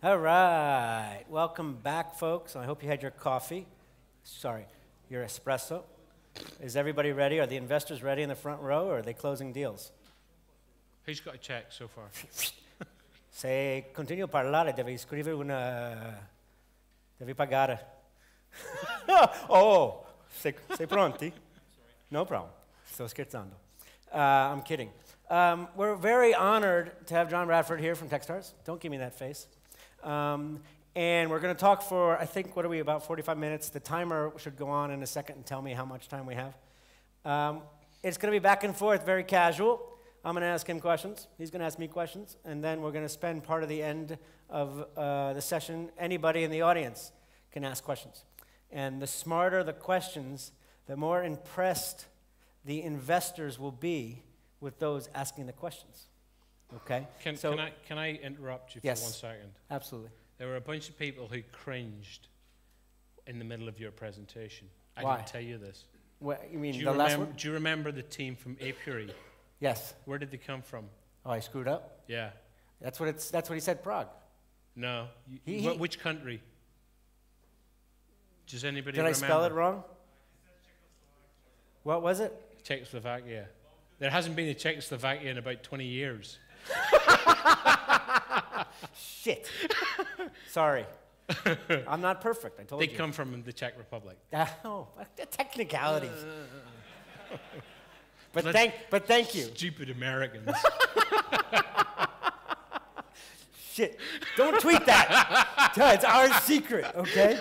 All right. Welcome back, folks. I hope you had your coffee. Sorry, your espresso. Is everybody ready? Are the investors ready in the front row, or are they closing deals? Who's got a check so far? Se continuo a parlare, devi scrivere devi pagare. Oh, sei pronti? No problem. Sto scherzando. I'm kidding. We're very honored to have John Bradford here from TechStars. Don't give me that face. And we're going to talk for, I think, what are we, about 45 minutes. The timer should go on in a second and tell me how much time we have. It's going to be back and forth, very casual. I'm going to ask him questions. He's going to ask me questions. And then we're going to spend part of the end of the session. Anybody in the audience can ask questions. And the smarter the questions, the more impressed the investors will be with those asking the questions. Okay? Can I interrupt you for 1 second? Absolutely. There were a bunch of people who cringed in the middle of your presentation. I Why? didn't tell you this. What, you mean the last one? Do you remember the team from Apiary? Yes. Where did they come from? Oh, I screwed up? Yeah. That's what he said, Prague. No. Which country? Does anybody remember? Did I spell it wrong? What was it? Czechoslovakia. There hasn't been a Czechoslovakia in about 20 years. Shit. Sorry. I'm not perfect, I told you. They come from the Czech Republic. Oh, the technicalities. But thank you. Stupid Americans. Shit. Don't tweet that. It's our secret, okay?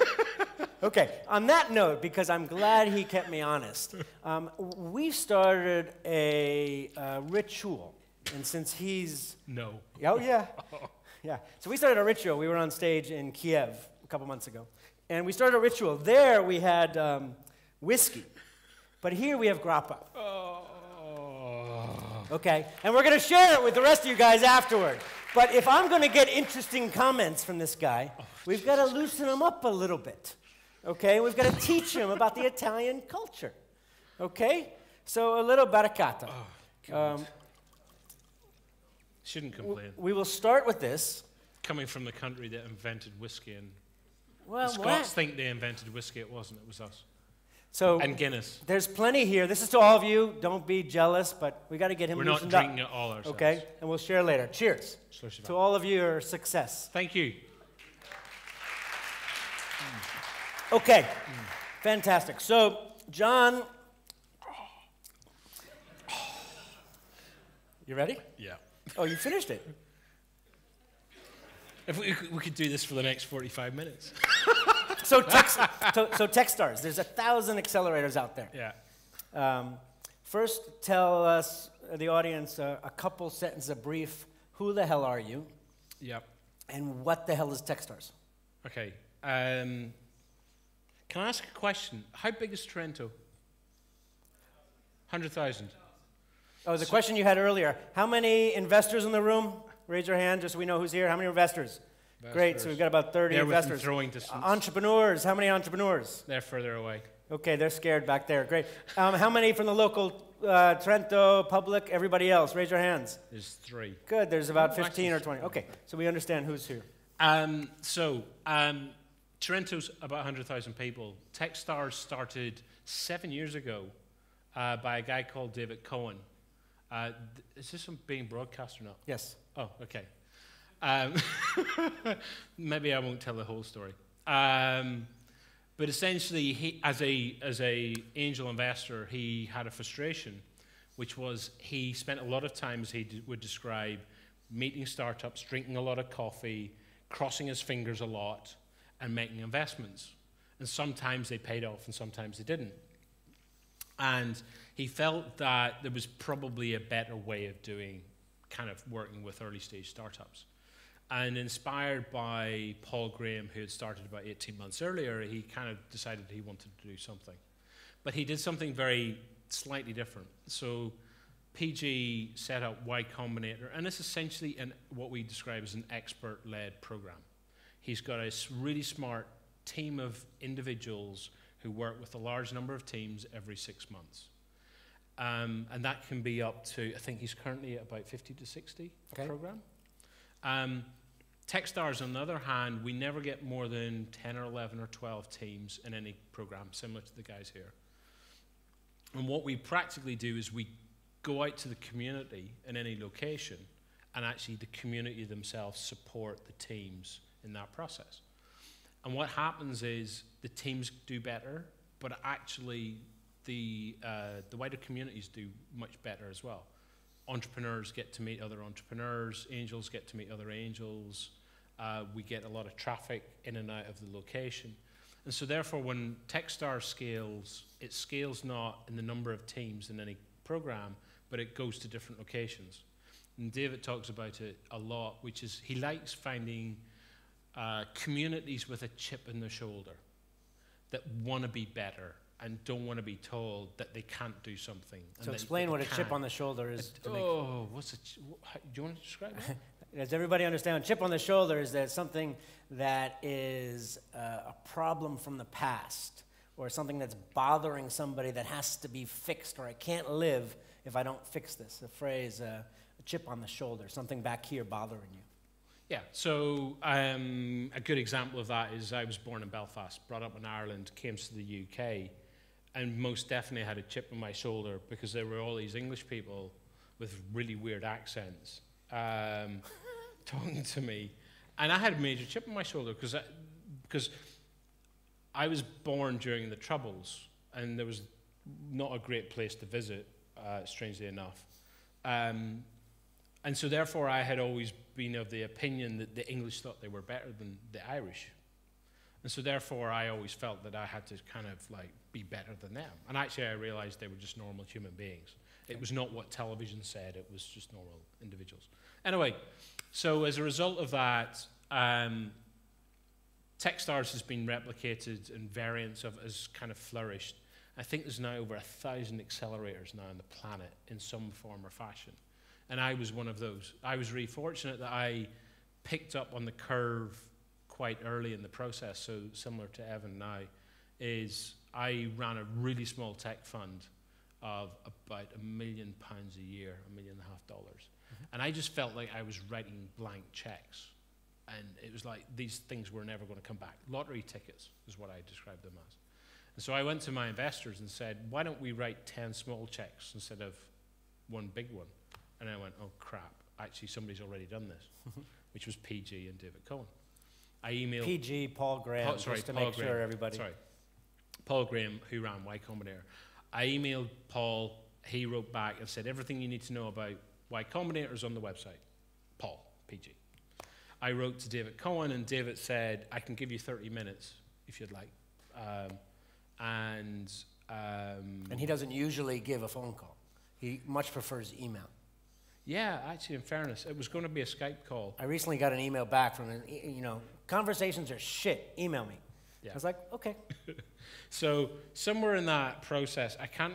Okay, on that note, because I'm glad he kept me honest, we started a ritual, and since he's... No. Oh, yeah. Yeah. So we started a ritual. We were on stage in Kiev a couple months ago, and we started a ritual. There we had whiskey, but here we have grappa. Oh. Okay, and we're going to share it with the rest of you guys afterward. But if I'm going to get interesting comments from this guy, we've got to loosen him up a little bit. Okay, we've got to teach him about the Italian culture. Okay, so a little baracata. Shouldn't complain. We will start with this. Coming from the country that invented whiskey, and well, the Scots think they invented whiskey. It wasn't. It was us. So and Guinness. There's plenty here. This is to all of you. Don't be jealous, but we got to get him loosened up. We're not drinking it all ourselves. Okay, and we'll share later. Cheers to all of your success. Thank you. Okay, fantastic. So, John, you ready? Yeah. Oh, you finished it. If we could do this for the next 45 minutes. So TechStars, there's 1,000 accelerators out there. Yeah. First, tell us, the audience, a couple sentences, a brief. Who the hell are you? Yep. And what the hell is TechStars? Okay. Can I ask a question? How big is Trento? 100,000. Oh, the question you had earlier. How many investors in the room? Raise your hand just so we know who's here. How many investors? Great, so we've got about 30 investors. Within throwing distance. Entrepreneurs, how many entrepreneurs? They're further away. Okay, they're scared back there. Great. How many from the local Trento public? Everybody else, raise your hands. There's 3. Good, there's about 15 or 20. Okay, so we understand who's here. Toronto's about 100,000 people. TechStars started 7 years ago by a guy called David Cohen. Is this being broadcast or not? Yes. Oh, okay. Maybe I won't tell the whole story. But essentially, he, as a angel investor, he had a frustration, which was he spent a lot of time, as he would describe, meeting startups, drinking a lot of coffee, crossing his fingers a lot, and making investments. And sometimes they paid off and sometimes they didn't. And he felt that there was probably a better way of doing, kind of working with early stage startups. And inspired by Paul Graham, who had started about 18 months earlier, he kind of decided he wanted to do something. But he did something very slightly different. So PG set up Y Combinator, and it's essentially what we describe as an expert-led program. He's got a really smart team of individuals who work with a large number of teams every 6 months. And that can be up to, I think he's currently at about 50 to 60 a program. TechStars, on the other hand, we never get more than 10 or 11 or 12 teams in any program, similar to the guys here. And what we practically do is we go out to the community in any location, and actually the community themselves support the teams in that process. And what happens is the teams do better, but actually the wider communities do much better as well. Entrepreneurs get to meet other entrepreneurs, angels get to meet other angels, we get a lot of traffic in and out of the location. And so therefore when TechStars scales, it scales not in the number of teams in any program, but it goes to different locations. And David talks about it a lot, which is he likes finding communities with a chip in their shoulder that want to be better and don't want to be told that they can't do something. So explain what a chip on the shoulder is. Do you want to describe that? Does everybody understand? Chip on the shoulder is that something that is a problem from the past, or something that's bothering somebody that has to be fixed, or I can't live if I don't fix this. The phrase, a chip on the shoulder, something back here bothering you. Yeah, so a good example of that is I was born in Belfast, brought up in Ireland, came to the UK, and most definitely had a chip on my shoulder because there were all these English people with really weird accents talking to me. And I had a major chip on my shoulder because I was born during the Troubles, and there was not a great place to visit, strangely enough. And so therefore I had always been of the opinion that the English thought they were better than the Irish. And so therefore I always felt that I had to kind of like be better than them. And actually I realized they were just normal human beings. It was not what television said, it was just normal individuals. Anyway, so as a result of that, TechStars has been replicated and variants of it has kind of flourished. I think there's now over 1,000 accelerators now on the planet in some form or fashion. And I was one of those. I was really fortunate that I picked up on the curve quite early in the process, so similar to Evan now, is I ran a really small tech fund of about £1 million a year, $1.5 million. And I just felt like I was writing blank checks. And it was like these things were never going to come back. Lottery tickets is what I described them as. And so I went to my investors and said, why don't we write 10 small checks instead of one big one? And I went, oh crap, actually somebody's already done this, which was PG and David Cohen. I emailed PG, Paul Graham, just to make sure everybody. Sorry, Paul Graham, who ran Y Combinator. I emailed Paul, he wrote back and said, everything you need to know about Y Combinator is on the website. Paul, PG. I wrote to David Cohen, and David said, I can give you 30 minutes if you'd like. And he doesn't usually give a phone call. He much prefers email. Yeah, actually, in fairness, it was going to be a Skype call. I recently got an email back from him, conversations are shit, email me. Yeah. I was like, okay. So somewhere in that process, I can't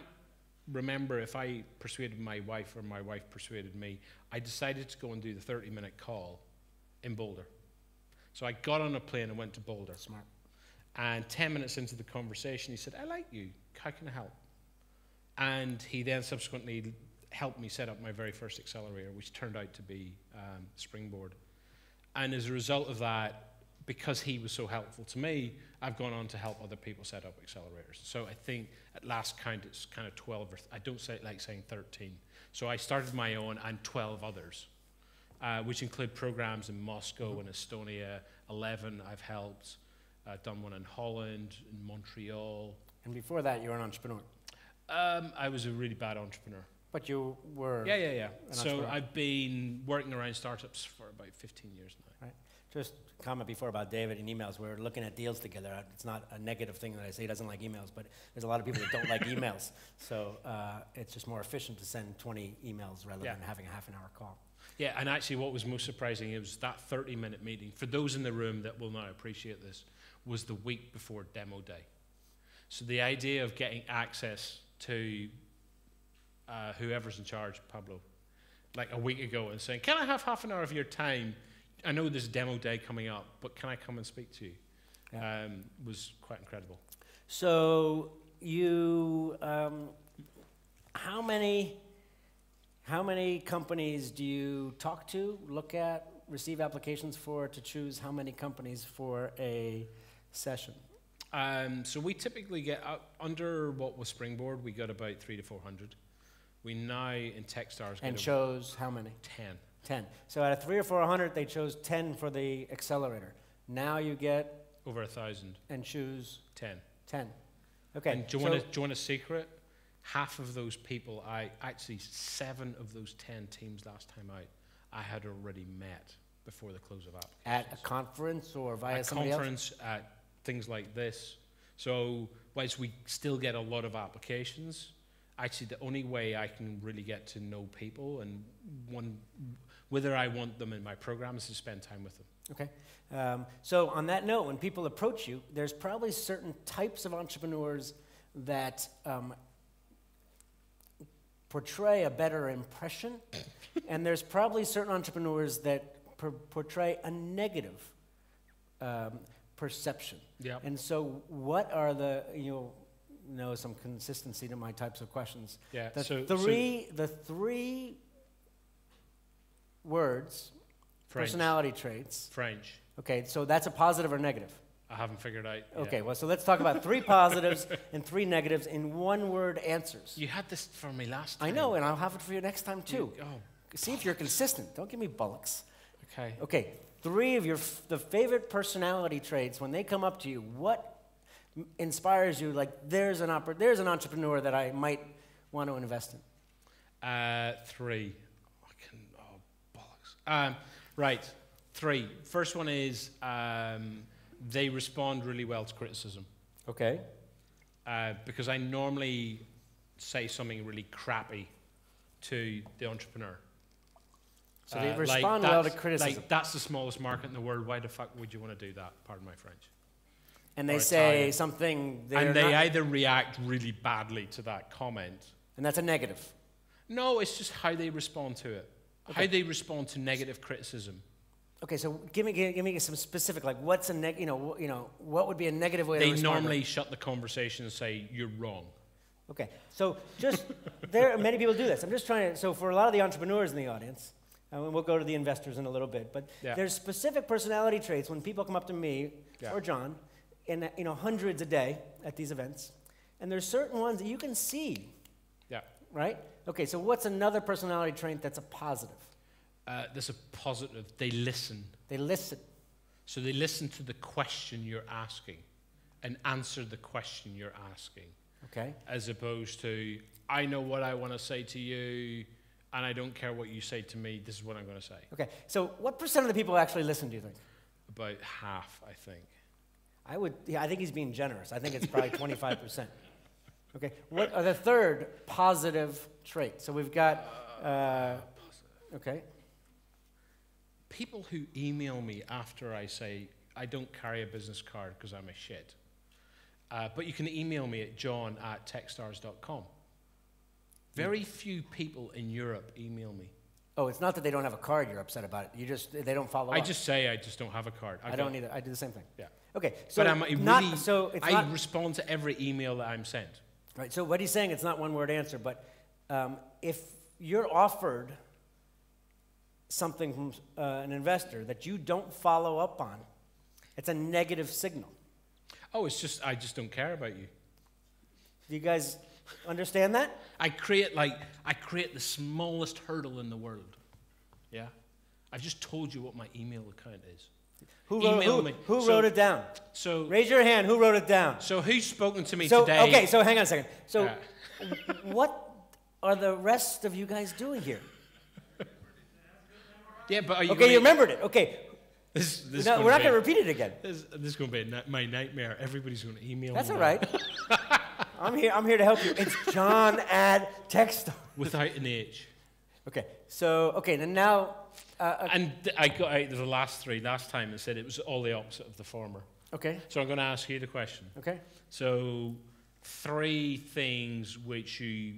remember if I persuaded my wife or my wife persuaded me, I decided to go and do the 30-minute call in Boulder. So I got on a plane and went to Boulder. Smart. And 10 minutes into the conversation, he said, I like you. How can I help? And he then subsequently helped me set up my very first accelerator, which turned out to be Springboard. And as a result of that, because he was so helpful to me, I've gone on to help other people set up accelerators. So I think at last count, it's kind of 12, or I don't say like saying 13. So I started my own and 12 others, which include programs in Moscow and Estonia. 11 I've helped. I've done one in Holland, in Montreal. And before that, you were an entrepreneur. I was a really bad entrepreneur. But you were. Yeah. So I've been working around startups for about 15 years now. Right. Just a comment before about David and emails. We're looking at deals together. It's not a negative thing that I say he doesn't like emails, but there's a lot of people that don't like emails. So it's just more efficient to send 20 emails rather than having a half-an-hour call. Yeah, and actually what was most surprising was that 30-minute meeting, for those in the room that will now appreciate this, was the week before demo day. So the idea of getting access to whoever's in charge, Pablo, like a week ago and saying, can I have half an hour of your time? I know there's demo day coming up, but can I come and speak to you? Yeah. Was quite incredible. So you, how many companies do you talk to, look at, receive applications for to choose how many companies for a session? So we typically get under what was Springboard, we got about 300 to 400. We now in TechStars and chose how many? 10. 10. So out of 300 or 400, they chose 10 for the accelerator. Now you get over 1,000 and choose 10. 10. Okay. And do you want a secret? Half of those people, actually 7 of those 10 teams last time out, I had already met before the close of applications. At a conference or via somebody else? At a conference, at things like this. So whilst we still get a lot of applications, actually the only way I can really get to know people and whether I want them in my program is to spend time with them. Okay. So on that note, when people approach you, there's probably certain types of entrepreneurs that portray a better impression, and there's probably certain entrepreneurs that portray a negative perception. Yep. And so what are the, you'll know some consistency to my types of questions. Yeah. The three words, French. Personality traits. French. Okay, so that's a positive or negative? I haven't figured out. Okay, well, so let's talk about 3 positives and 3 negatives in one-word answers. You had this for me last time. I know, and I'll have it for you next time, too. See if you're consistent. Don't give me bullocks. Okay. Okay, 3 of the favorite personality traits, when they come up to you, what inspires you, like, there's an entrepreneur that I might want to invest in? 3. Bollocks. Right, 3. First one is they respond really well to criticism. Okay. Because I normally say something really crappy to the entrepreneur. So they respond well to criticism. Like, that's the smallest market in the world. Why the fuck would you want to do that? Pardon my French. And they say something. And they either react really badly to that comment. And that's a negative. No, it's just how they respond to it. Okay. How they respond to negative criticism. Okay, so give me some specific, like what's what would be a negative way to respond? They normally shut the conversation and say, you're wrong. Okay, so just, there are many people do this. I'm just trying to, so for a lot of the entrepreneurs in the audience, and we'll go to the investors in a little bit, but there's specific personality traits when people come up to me or John, in hundreds a day at these events, and there's certain ones that you can see. Yeah. Right? Okay, so what's another personality trait that's a positive? There's a positive. They listen. They listen. So they listen to the question you're asking and answer the question you're asking. Okay. As opposed to, I know what I want to say to you, and I don't care what you say to me. This is what I'm going to say. Okay. So what % of the people actually listen, do you think? About half, I think. I think he's being generous. I think it's probably 25%. Okay. What are the third positive trait? So we've got, okay. People who email me after I say, I don't carry a business card because I'm a shit. But you can email me at john@techstars.com. Very few people in Europe email me. Oh, it's not that they don't have a card you're upset about it. They don't follow up. I just say I just don't have a card. I don't either. I do the same thing. Yeah. Okay. So but I respond to every email that I'm sent. Right. So what he's saying, it's not one-word answer, but if you're offered something from an investor that you don't follow up on, it's a negative signal. Oh, it's just, I just don't care about you. Do you guys understand that? I create the smallest hurdle in the world. Yeah? I've just told you what my email account is. Who wrote it down? So raise your hand. Who wrote it down? So who's spoken to me today? Okay, so hang on a second. So what are the rest of you guys doing here? Yeah, but are you okay, you remembered it. Okay. We're not going to repeat it again. This is going to be my nightmare. Everybody's going to email me. That's all right. I'm here to help you. It's John at TechStars. Without an H. Okay. So, then now... and I got out the last 3 last time and said it was all the opposite of the former. Okay. So I'm going to ask you the question. Okay. So 3 things which you...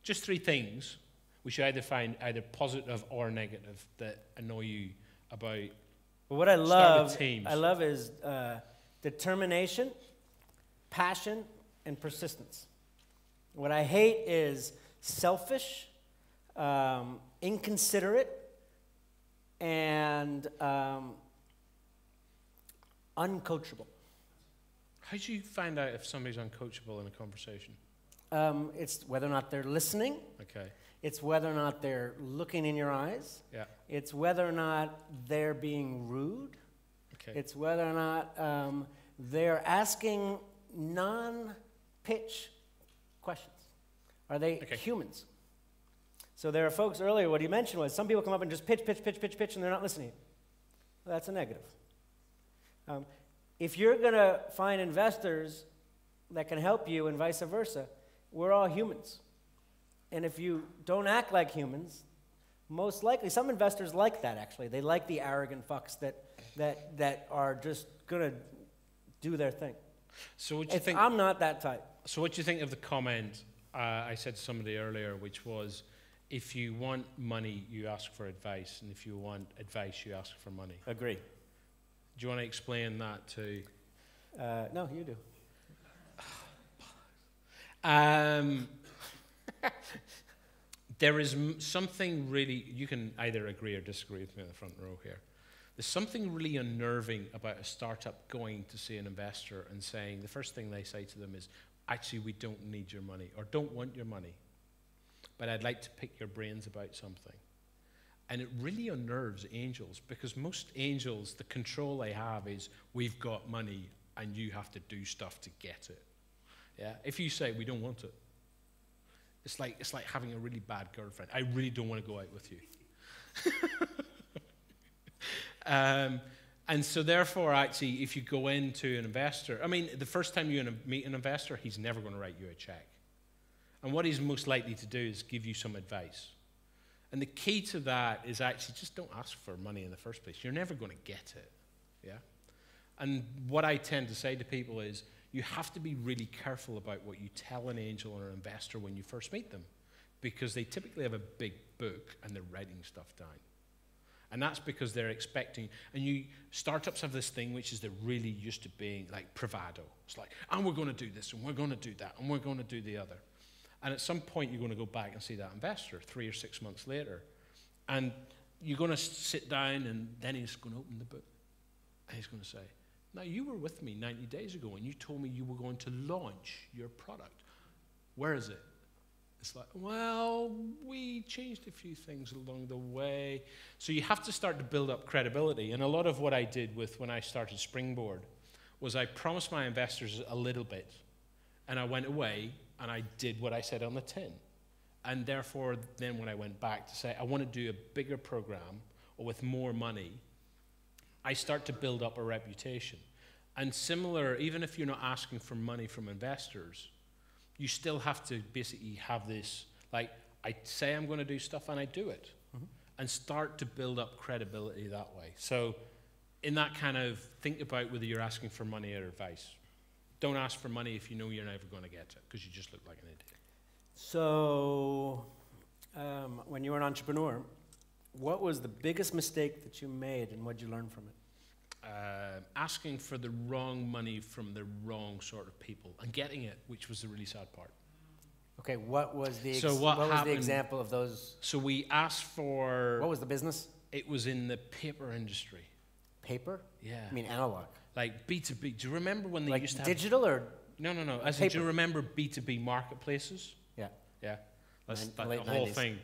Just 3 things which you either find either positive or negative that annoy you about... Well, what I love is determination, passion, and persistence. What I hate is selfish, inconsiderate, and uncoachable. How do you find out if somebody's uncoachable in a conversation? It's whether or not they're listening. Okay. It's whether or not they're looking in your eyes. Yeah. It's whether or not they're being rude. Okay. It's whether or not they're asking non-pitch questions. Are they humans? So there are folks earlier, what he mentioned was some people come up and just pitch, and they're not listening. Well, that's a negative. If you're going to find investors that can help you and vice versa, we're all humans. And if you don't act like humans, most likely, some investors like that actually. They like the arrogant fucks that are just going to do their thing. So what do you think? I'm not that type. So what do you think of the comment I said to somebody earlier, which was, if you want money, you ask for advice, and if you want advice, you ask for money? Agree. Do you want to explain that to? No, you do. There is something really, you can either agree or disagree with me in the front row here. There's something really unnerving about a startup going to see an investor and saying, the first thing they say to them is, actually, we don't need your money, or don't want your money, but I'd like to pick your brains about something. And it really unnerves angels, because most angels, the control they have is, we've got money, and you have to do stuff to get it. Yeah? If you say, we don't want it, it's like having a really bad girlfriend. I really don't want to go out with you. And so therefore, actually, if you go into an investor, I mean, the first time you meet an investor, he's never going to write you a check. And what he's most likely to do is give you some advice. And the key to that is actually just don't ask for money in the first place. You're never going to get it. Yeah? And what I tend to say to people is, you have to be really careful about what you tell an angel or an investor when you first meet them, because they typically have a big book and they're writing stuff down. And that's because they're expecting, and startups have this thing which is they're really used to being like bravado. It's like, and we're going to do this, and we're going to do that, and we're going to do the other. And at some point, you're going to go back and see that investor 3 or 6 months later. And you're going to sit down, and then he's going to open the book. And he's going to say, now, you were with me 90 days ago, and you told me you were going to launch your product. Where is it? It's like, well, we changed a few things along the way. So you have to start to build up credibility. And a lot of what I did when I started Springboard was I promised my investors a little bit, and I went away, and I did what I said on the tin. And therefore, then when I went back to say, I want to do a bigger program, or with more money, I start to build up a reputation. And similar, even if you're not asking for money from investors, you still have to basically have this, like, I say I'm going to do stuff and I do it. Mm-hmm. And start to build up credibility that way. So in that kind of, think about whether you're asking for money or advice. Don't ask for money if you know you're never going to get it, because you just look like an idiot. So when you were an entrepreneur, what was the biggest mistake that you made, and what did you learn from it? Asking for the wrong money from the wrong sort of people and getting it, which was the really sad part. Okay, what was the example of those? So we asked for... What was the business? It was in the paper industry. Paper? Yeah. I mean analog. Like B2B. Do you remember when they like used to have... digital or... No. Do you remember B2B marketplaces? Yeah. Yeah. That's the whole 90s. thing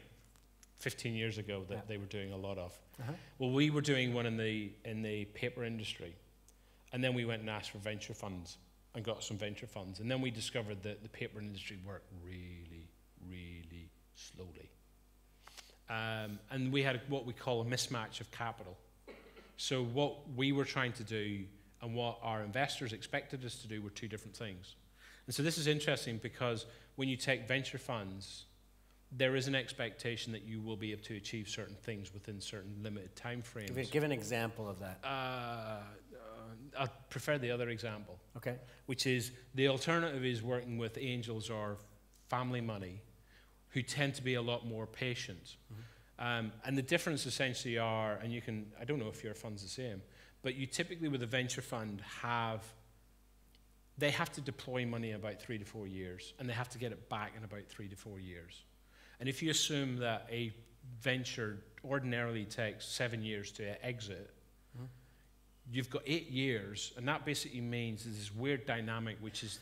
15 years ago that they were doing a lot of. Uh-huh. Well, we were doing one in the paper industry. And then we went and asked for venture funds and got some venture funds. And then we discovered that the paper industry worked really, really slowly. And we had what we call a mismatch of capital. So what we were trying to do and what our investors expected us to do were two different things. And so this is interesting because when you take venture funds, there is an expectation that you will be able to achieve certain things within certain limited time frames. Give an example of that. I prefer the other example. Okay. Which is the alternative is working with angels or family money who tend to be a lot more patient. Mm-hmm. And the difference essentially are, and you can, I don't know if your fund's the same, but you typically with a venture fund they have to deploy money in about 3 to 4 years, and they have to get it back in about 3 to 4 years. And if you assume that a venture ordinarily takes 7 years to exit, you've got 8 years, and that basically means there's this weird dynamic, which is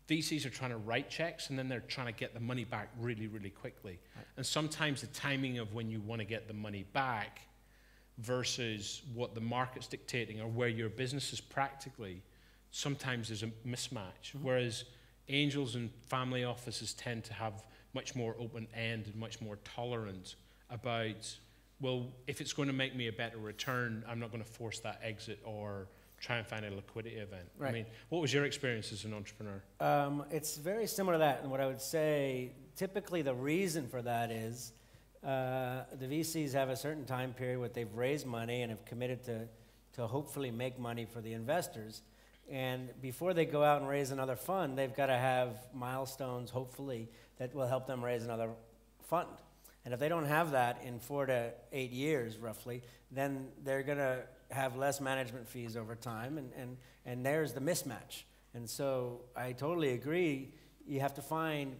VCs are trying to write checks, and then they're trying to get the money back really, really quickly. Right. And sometimes the timing of when you want to get the money back versus what the market's dictating or where your business is practically, sometimes there's a mismatch. Whereas angels and family offices tend to have much more open end and much more tolerant about, well, if it's going to make me a better return, I'm not going to force that exit or try and find a liquidity event. Right. I mean, what was your experience as an entrepreneur? It's very similar to that, and what I would say, typically the reason for that is the VCs have a certain time period where they've raised money and have committed to hopefully make money for the investors, and before they go out and raise another fund, they've got to have milestones, hopefully, that will help them raise another fund. And if they don't have that in 4 to 8 years, roughly, then they're going to have less management fees over time, and there's the mismatch. And so I totally agree. You have to find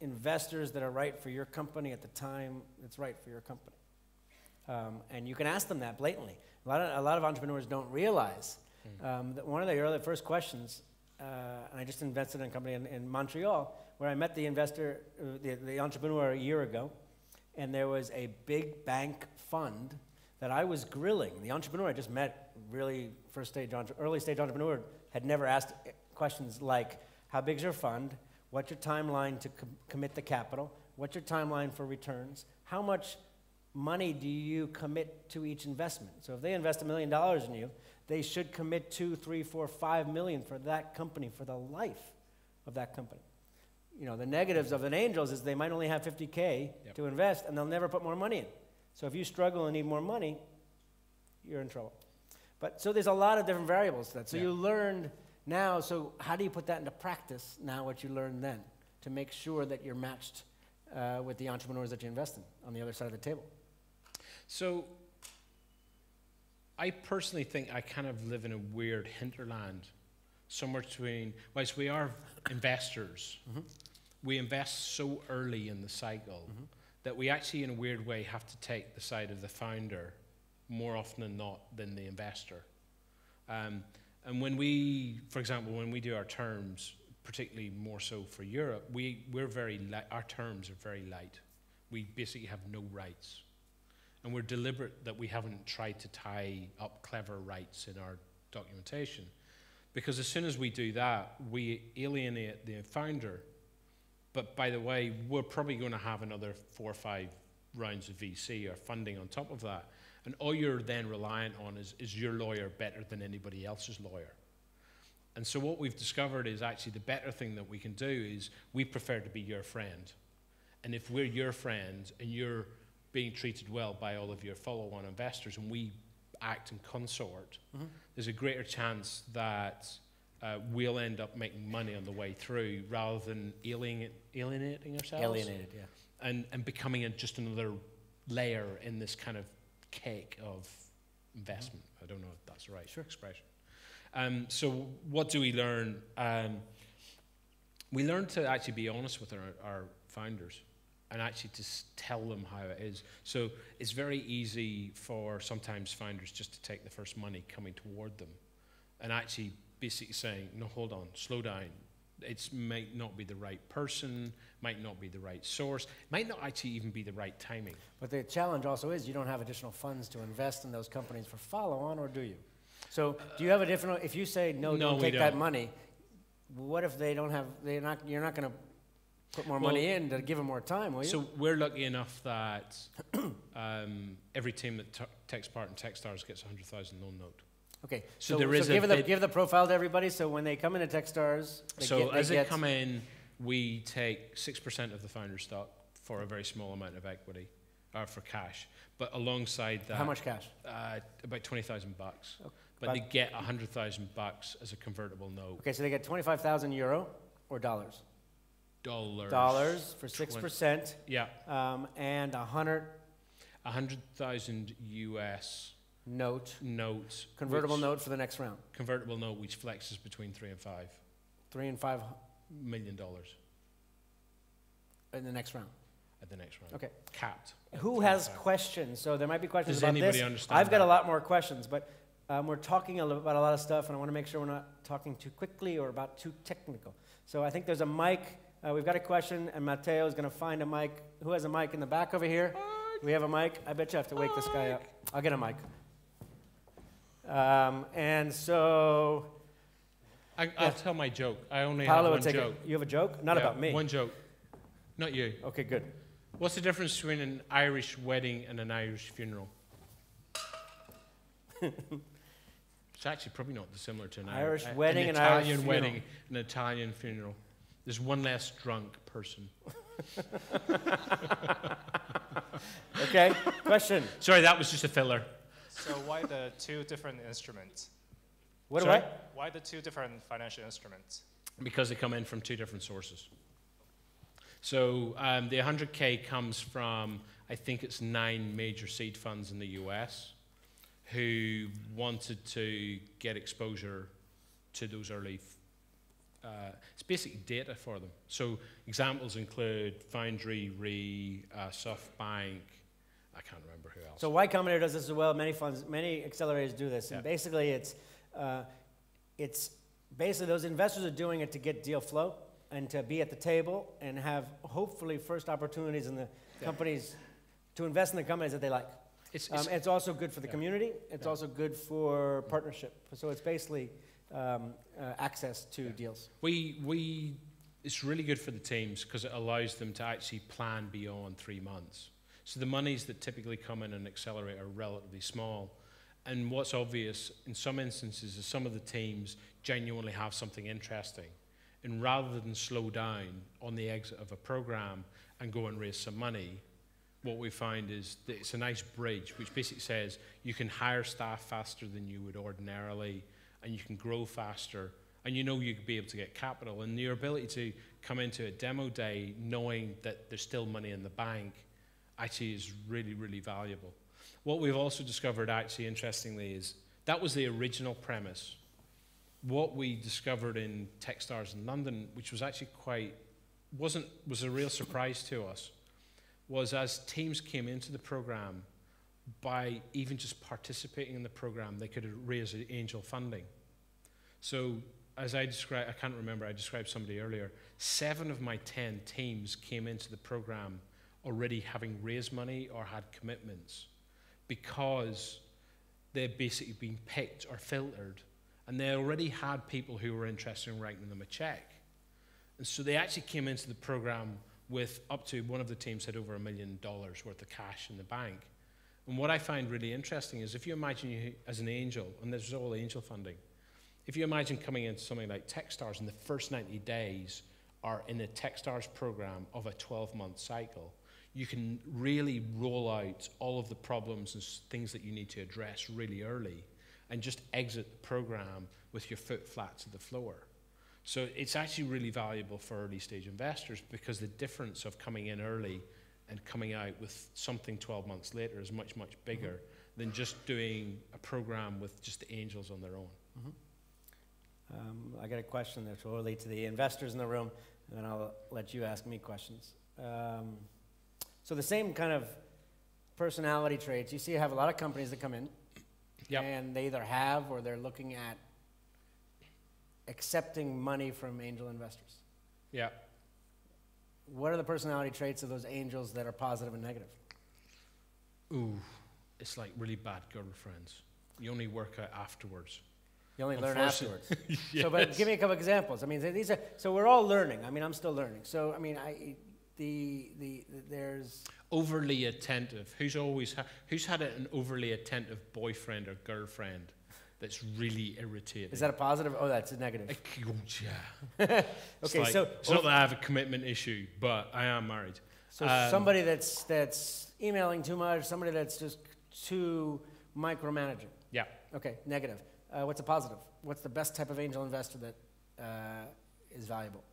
investors that are right for your company at the time that's right for your company. And you can ask them that blatantly. A lot of entrepreneurs don't realize that one of the first questions, and I just invested in a company in Montreal, where I met the investor, the entrepreneur a year ago, and there was a big bank fund that I was grilling. The entrepreneur I just met, really early stage entrepreneur, had never asked questions like, how big's your fund? What's your timeline to commit the capital? What's your timeline for returns? How much money do you commit to each investment? So if they invest $1 million in you, they should commit 2, 3, 4, 5 million for that company, for the life of that company. You know, the negatives of an angels is they might only have 50K to invest, and they'll never put more money in. So if you struggle and need more money, you're in trouble. But so there's a lot of different variables to that. So you learned now, so how do you put that into practice now, what you learned then, to make sure that you're matched with the entrepreneurs that you invest in on the other side of the table? So I personally think I kind of live in a weird hinterland, somewhere between, whilst we are investors, we invest so early in the cycle that we actually, in a weird way, have to take the side of the founder more often than not than the investor. And when we, for example, when we do our terms, particularly more so for Europe, we're very our terms are very light. We basically have no rights. And we're deliberate that we haven't tried to tie up clever rights in our documentation. Because as soon as we do that, we alienate the founder. But by the way, we're probably going to have another 4 or 5 rounds of VC or funding on top of that. And all you're then reliant on is your lawyer better than anybody else's lawyer. And so what we've discovered is actually the better thing that we can do is we prefer to be your friend. And if we're your friend and you're being treated well by all of your follow-on investors and we act in consort, there's a greater chance that we'll end up making money on the way through rather than alienating ourselves. Alienated, yeah. And becoming just another layer in this kind of cake of investment. I don't know if that's the right expression. So what do we learn? We learn to actually be honest with our founders and actually to tell them how it is. So it's very easy for sometimes founders just to take the first money coming toward them and actually basically saying, no, hold on, slow down. It might not be the right person, might not be the right source, might not actually even be the right timing. But the challenge also is you don't have additional funds to invest in those companies for follow-on, or do you? So do you have a different, if you say, no, don't take that money, what if they don't have, you're not going to put more money in to give them more time, will you? So we're lucky enough that every team that takes part in TechStars gets a $100,000 loan note. Okay, so there is give the profile to everybody. So when they come into TechStars, they come in, we take 6% of the founder stock for a very small amount of equity, or for cash. But alongside that, how much cash? About $20,000 bucks. Okay. But they get $100,000 bucks as a convertible note. Okay, so they get 25,000 euro or dollars. Dollars for 6%. Yeah. And 100,000 US. Note. Convertible note for the next round. Convertible note, which flexes between $3 and $5 million million in the next round. at the next round. Okay. Capped. Who has questions? So there might be questions Does about this. anybody understand I've got that? a lot more questions, but we're talking about a lot of stuff, and I want to make sure we're not talking too quickly or about too technical. So I think there's a mic. We've got a question, and Matteo is going to find a mic. Who has a mic in the back over here? We have a mic. I bet you have to wake this guy up. I'll get a mic. And so... I'll tell my joke. I only Paolo have one joke. You have a joke? Not about me. One joke. Not you. Okay, good. What's the difference between an Irish wedding and an Irish funeral? It's actually probably not dissimilar to an Irish wedding and Italian Irish funeral. wedding, an Italian funeral. There's one less drunk person. Okay, question. Sorry, that was just a filler. So why the two different instruments? What Sorry? do I? Why the two different financial instruments? Because they come in from two different sources. So the 100K comes from, I think it's 9 major seed funds in the US who wanted to get exposure to those early, it's basic data for them. So examples include Foundry, SoftBank, I can't remember who else. So Y Combinator does this as well. Many funds, many accelerators do this. And basically it's basically those investors are doing it to get deal flow and to be at the table and have hopefully first opportunities in the companies, to invest in the companies that they like. It's also good for the community. It's also good for partnership. So it's basically access to deals. It's really good for the teams because it allows them to actually plan beyond 3 months. So the monies that typically come in an accelerator are relatively small. And what's obvious in some instances is some of the teams genuinely have something interesting. And rather than slow down on the exit of a program and go and raise some money, what we find is that it's a nice bridge, which basically says you can hire staff faster than you would ordinarily, and you can grow faster, and you know you could be able to get capital. And your ability to come into a demo day knowing that there's still money in the bank actually is really, really valuable. What we've also discovered, actually, interestingly, is that was the original premise. What we discovered in TechStars in London, which was actually was a real surprise to us, was as teams came into the program, by even just participating in the program, they could raise angel funding. So as I described, I can't remember, I described somebody earlier, 7 of my 10 teams came into the program already having raised money or had commitments because they'd basically been picked or filtered, and they already had people who were interested in writing them a check. And so they actually came into the program with up to, one of the teams had over $1 million worth of cash in the bank. And what I find really interesting is if you imagine you as an angel, and this is all angel funding, if you imagine coming into something like TechStars and the first 90 days are in a TechStars program of a 12-month cycle, you can really roll out all of the problems and things that you need to address really early and just exit the program with your foot flat to the floor. So it's actually really valuable for early stage investors because the difference of coming in early and coming out with something 12 months later is much, much bigger than just doing a program with just the angels on their own. I got a question that's related to the investors in the room, and then I'll let you ask me questions. So the same kind of personality traits, you see, you have a lot of companies that come in, and they either have or they're looking at accepting money from angel investors. Yeah. What are the personality traits of those angels that are positive and negative? Ooh, it's like really bad girlfriends. You only work out afterwards. You only learn afterwards. Yes. So, but give me a couple examples. I mean, these are, so we're all learning. I mean, I'm still learning. So, I mean, there's overly attentive. Who's had an overly attentive boyfriend or girlfriend that's really irritating? Is that a positive? Oh, that's a negative. Yeah. Okay, so it's not that I have a commitment issue, but I am married. So somebody that's emailing too much, somebody that's just too micromanaging. Yeah. Okay, negative. What's a positive? What's the best type of angel investor that is valuable?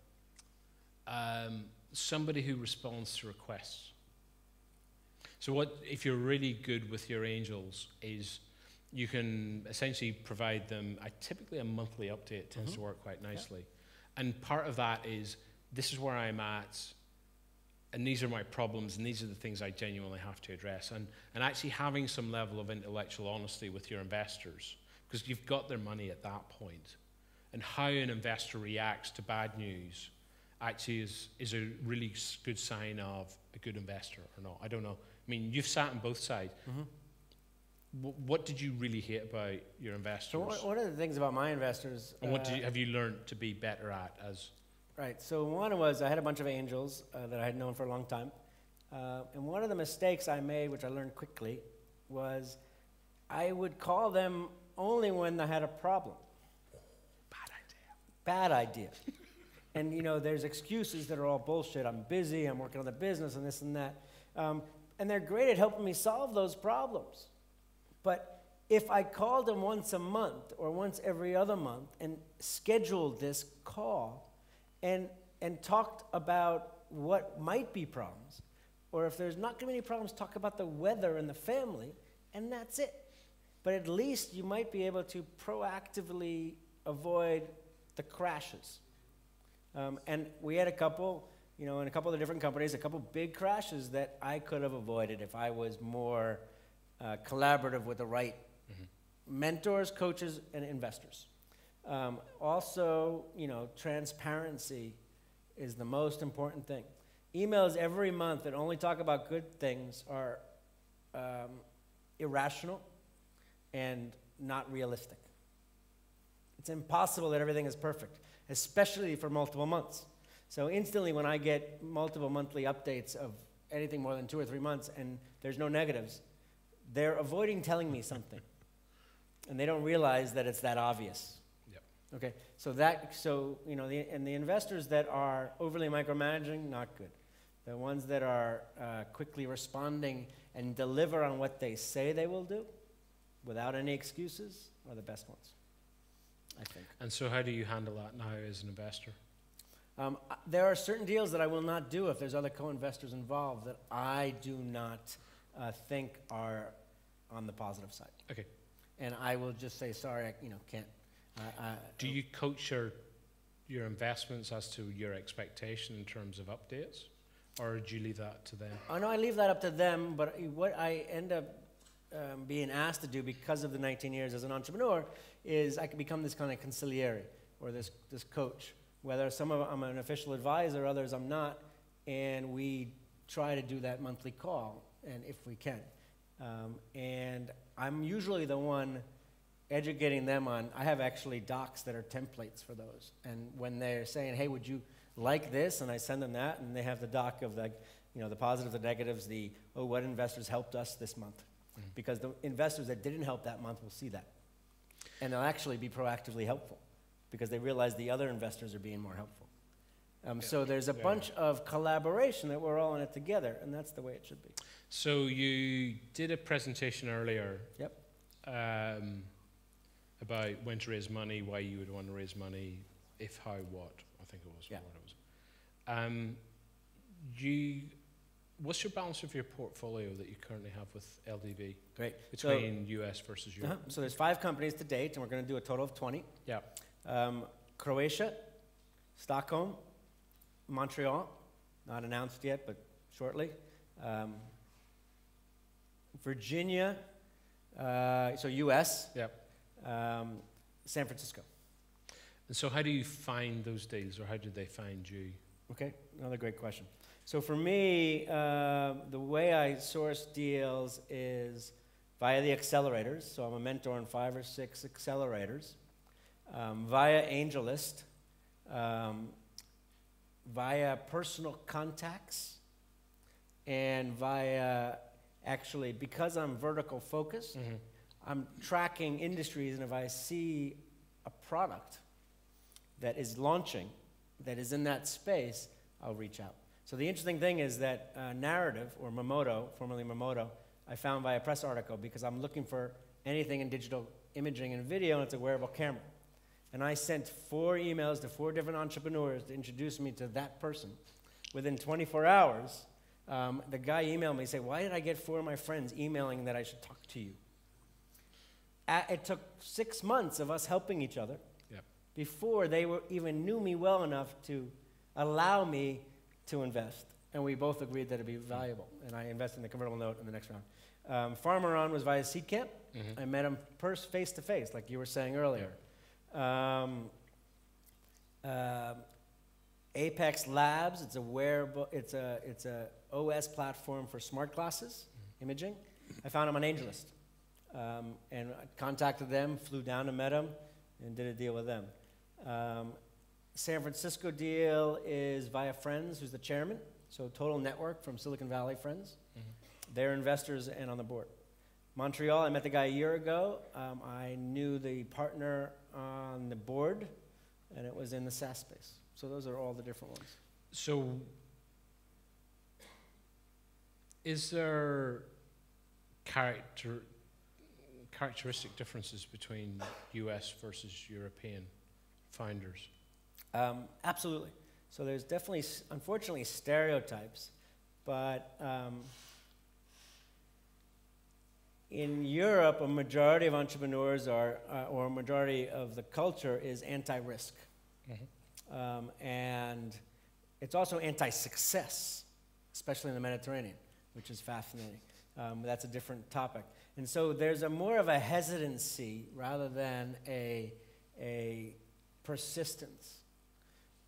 Somebody who responds to requests. So what if you're really good with your angels is you can essentially provide them typically a monthly update tends to work quite nicely. And part of that is this is where I'm at. and these are my problems, and these are the things I genuinely have to address. And actually having some level of intellectual honesty with your investors, because you've got their money at that point. And how an investor reacts to bad news actually is a really good sign of a good investor or not. I don't know. I mean, you've sat on both sides. What did you really hate about your investors? So one of the things about my investors... And what have you learned to be better at as... Right, so one was I had a bunch of angels that I had known for a long time. And one of the mistakes I made, which I learned quickly, was I would call them only when I had a problem. Bad idea. And you know, there's excuses that are all bullshit. I'm busy, I'm working on the business and this and that. And they're great at helping me solve those problems. But if I called them once a month or once every other month and scheduled this call and talked about what might be problems, or if there's not going to be any problems, talk about the weather and the family, and that's it. But at least you might be able to proactively avoid the crashes. And we had a couple, you know, in a couple of the different companies, a couple big crashes that I could have avoided if I was more collaborative with the right mentors, coaches, and investors. Also, you know, transparency is the most important thing. Emails every month that only talk about good things are irrational and not realistic. It's impossible that everything is perfect, especially for multiple months. So instantly when I get multiple monthly updates of anything more than 2 or 3 months and there's no negatives, they're avoiding telling me something. And they don't realize that it's that obvious. Okay, so you know, the investors that are overly micromanaging, not good. The ones that are quickly responding and deliver on what they say they will do, without any excuses, are the best ones, I think. And so how do you handle that now as an investor? There are certain deals that I will not do if there's other co-investors involved that I do not think are on the positive side. Okay. And I will just say, sorry, I can't. Do you coach your investments as to your expectation in terms of updates, or do you leave that to them? Oh, no, I leave that up to them, but what I end up being asked to do because of the 19 years as an entrepreneur is I can become this kind of consigliere, or this coach. Whether some of I'm an official advisor, others I'm not, and we try to do that monthly call, and if we can. And I'm usually the one educating them on, I have actually docs that are templates for those. And when they're saying, hey, would you like this? And I send them that, and they have the doc of the positives, the negatives, what investors helped us this month. Because the investors that didn't help that month will see that. And they'll actually be proactively helpful because they realize the other investors are being more helpful. So there's a bunch of collaboration that we're all in it together, and that's the way it should be. So you did a presentation earlier. Yep. About when to raise money, why you would want to raise money, if, how, what, I think it was. Yeah. What it was. What's your balance of your portfolio that you currently have with LDB? Great. Between US versus Europe? So there's 5 companies to date, and we're going to do a total of 20. Yeah. Croatia, Stockholm, Montreal, not announced yet, but shortly. Virginia, so US. Yep. San Francisco. And so how do you find those deals, or how did they find you? Okay, another great question. So for me, the way I source deals is via the accelerators. So I'm a mentor in 5 or 6 accelerators. Via AngelList, via personal contacts, and via, actually, because I'm vertical focused, I'm tracking industries, and if I see a product that is launching, that is in that space, I'll reach out. So the interesting thing is that Narrative, or Memeoirs, formerly Memeoirs, I found by a press article because I'm looking for anything in digital imaging and video, and it's a wearable camera. And I sent 4 emails to 4 different entrepreneurs to introduce me to that person. Within 24 hours, the guy emailed me and said, why did I get 4 of my friends emailing that I should talk to you? It took 6 months of us helping each other before they even knew me well enough to allow me to invest. and we both agreed that it'd be valuable. And I invested in the convertible note in the next round. Farmeron was via Seed Camp. I met him face to face, like you were saying earlier. Apex Labs, it's a wearable, it's a OS platform for smart glasses, imaging. I found him on AngelList. And I contacted them, flew down and met them, and did a deal with them. San Francisco deal is via Friends, who's the chairman. So Total Network from Silicon Valley Friends. They're investors and on the board. Montreal, I met the guy a year ago. I knew the partner on the board, and it was in the SaaS space. So those are all the different ones. So is there characteristic differences between US versus European founders? Absolutely. So there's definitely, unfortunately, stereotypes, but in Europe, a majority of entrepreneurs are, or a majority of the culture is anti-risk. And it's also anti-success, especially in the Mediterranean, which is fascinating. That's a different topic. And so there's a more of a hesitancy rather than a persistence.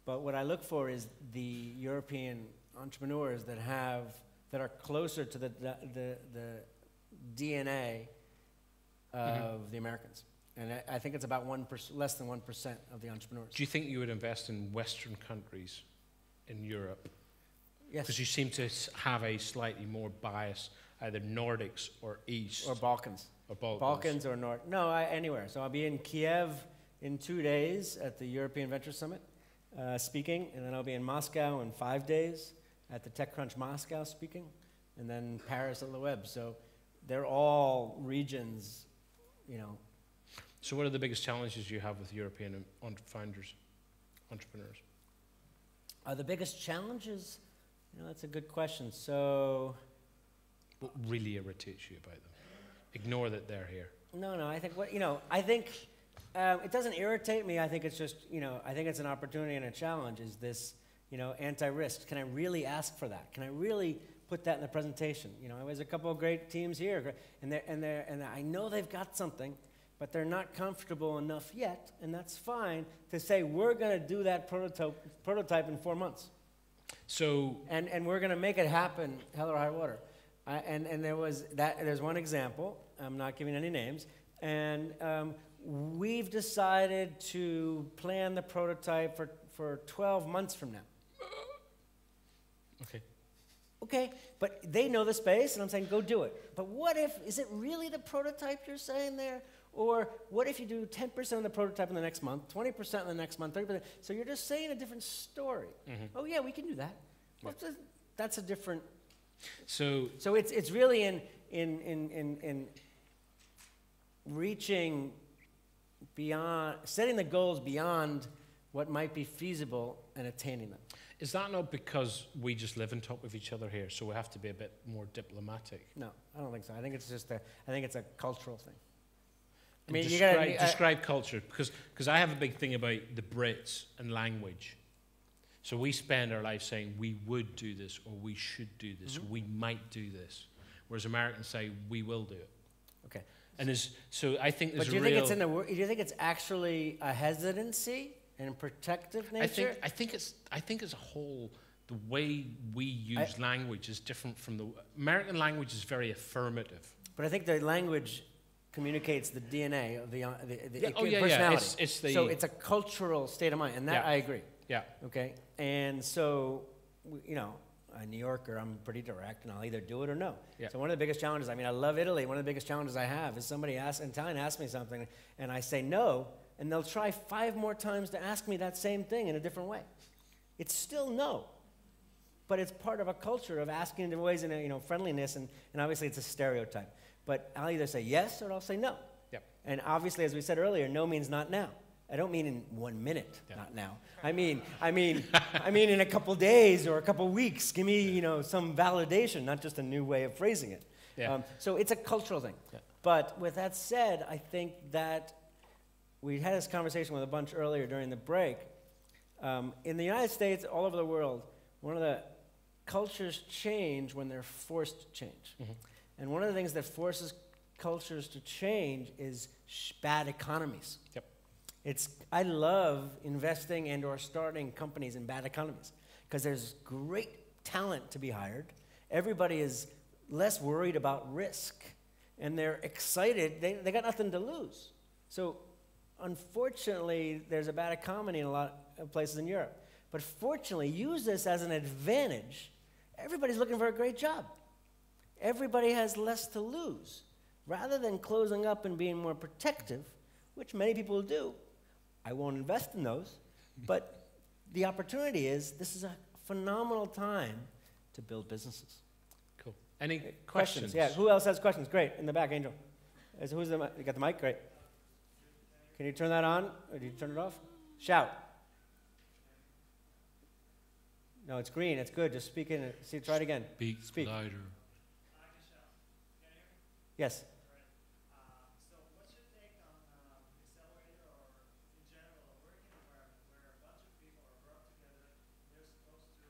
But what I look for is the European entrepreneurs that are closer to the DNA of the Americans. And I think it's about less than 1% of the entrepreneurs. Do you think you would invest in Western countries in Europe? Yes. Because you seem to have a slightly more bias, either Nordics or East. Or Balkans. Or Balkans. Balkans or North. No, anywhere. So I'll be in Kiev in 2 days at the European Venture Summit speaking, and then I'll be in Moscow in 5 days at the TechCrunch Moscow speaking, and then Paris at the Web. So they're all regions, you know. So what are the biggest challenges you have with European entrepreneurs? The biggest challenges? You know, that's a good question. So, what really irritates you about them? Ignore that they're here. No, I think it doesn't irritate me. I think it's just, I think it's an opportunity and a challenge. Is this, anti-risk? Can I really ask for that? Can I really put that in the presentation? There's a couple of great teams here, and I know they've got something, but they're not comfortable enough yet, and that's fine to say we're going to do that prototype in 4 months. So and we're going to make it happen, hell or high water. And there's one example. I'm not giving any names, and we've decided to plan the prototype for 12 months from now. Okay, but they know the space, and I'm saying go do it. But what if, is it really the prototype you're saying there? Or what if you do 10% of the prototype in the next month, 20% in the next month, 30%? So you're just saying a different story. Oh yeah, we can do that. Well, that's a different. So it's really in reaching beyond, setting the goals beyond what might be feasible and attaining them. Is that not because we just live on top of each other here, so we have to be a bit more diplomatic? No, I don't think so. I think it's just I think it's a cultural thing. I mean, describe culture, because I have a big thing about the Brits and language. So we spend our life saying we would do this, or we should do this, or we might do this, whereas Americans say we will do it. Okay. And so I think there's do you think it's actually a hesitancy and protective nature? I think as a whole, the way we use language is different from the American language is very affirmative. But I think the language communicates the DNA of the personality. So it's a cultural state of mind, and that I agree. Yeah. Okay. And so, a New Yorker, I'm pretty direct, and I'll either do it or no. Yeah. So one of the biggest challenges, I love Italy. One of the biggest challenges I have is somebody in Italian asks me something, and I say no, and they'll try 5 more times to ask me that same thing in a different way. It's still no. But it's part of a culture of asking in different ways in friendliness, and obviously it's a stereotype. But I'll either say yes or I'll say no. Yep. And obviously, as we said earlier, no means not now. I don't mean in 1 minute, not now. I mean in a couple days or a couple weeks. Give me, some validation, not just a new way of phrasing it. Yeah. So it's a cultural thing. Yeah. But with that said, I think that we had this conversation with a bunch earlier during the break. In the United States, all over the world, one of the cultures change when they're forced to change. And one of the things that forces cultures to change is bad economies. Yep. I love investing and or starting companies in bad economies because there's great talent to be hired. Everybody is less worried about risk, and they're excited. They got nothing to lose. So unfortunately, there's a bad economy in a lot of places in Europe. But fortunately, use this as an advantage. Everybody's looking for a great job. Everybody has less to lose. Rather than closing up and being more protective, which many people do, I won't invest in those, but the opportunity is this is a phenomenal time to build businesses. Cool. Any questions? Yeah, who else has questions? Great, in the back, Angel. You got the mic? Great. Can you turn that on, or do you turn it off? Shout. No, it's green, it's good, just speak in it. See, try it again. Speak louder. Yes. So what's your take on Accelerator or in general a working environment where a bunch of people are brought together, they're supposed to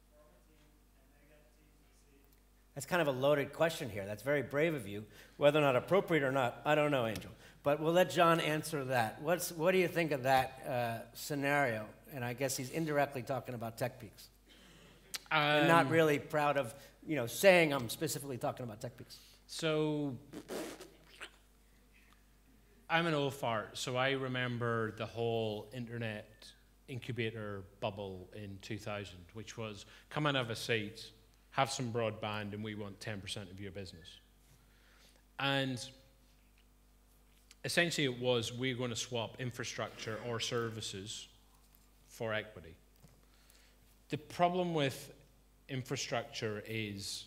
form a team and they get teams to see? That's kind of a loaded question here. That's very brave of you. Whether or not appropriate or not, I don't know, Angel. But we'll let John answer that. What do you think of that scenario? And I guess he's indirectly talking about TechPeaks. And not really proud of, saying I'm specifically talking about TechPeaks. So I'm an old fart, so I remember the whole internet incubator bubble in 2000, which was come and have a seat, have some broadband, and we want 10% of your business. And essentially it was we're going to swap infrastructure or services for equity. The problem with infrastructure is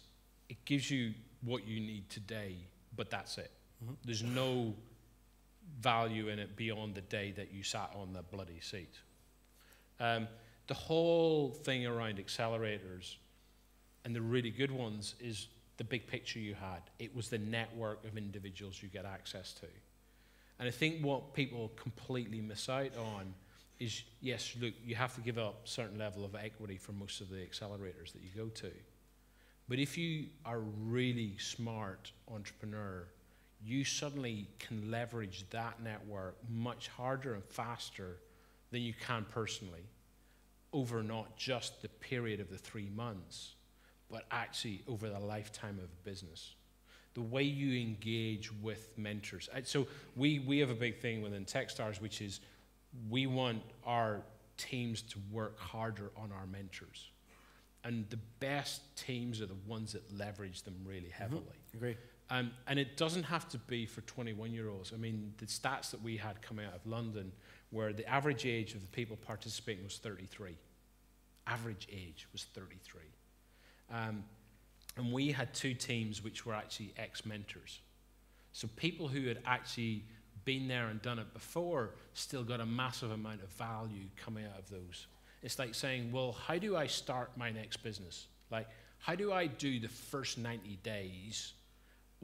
it gives you what you need today, but that's it. There's no value in it beyond the day that you sat on the bloody seat. The whole thing around accelerators and the really good ones is the big picture you had. It was the network of individuals you get access to. And I think what people completely miss out on is, yes, look, you have to give up a certain level of equity for most of the accelerators that you go to. But if you are a really smart entrepreneur, you suddenly can leverage that network much harder and faster than you can personally over not just the period of the 3 months, but actually over the lifetime of a business. The way you engage with mentors. So we have a big thing within TechStars, which is we want our teams to work harder on our mentors. And the best teams are the ones that leverage them really heavily. Agree. And it doesn't have to be for 21-year-olds. I mean, the stats that we had coming out of London where the average age of the people participating was 33. Average age was 33. And we had 2 teams which were actually ex-mentors. So people who had actually been there and done it before still got a massive amount of value coming out of those. It's like saying, well, how do I start my next business? Like, how do I do the first 90 days,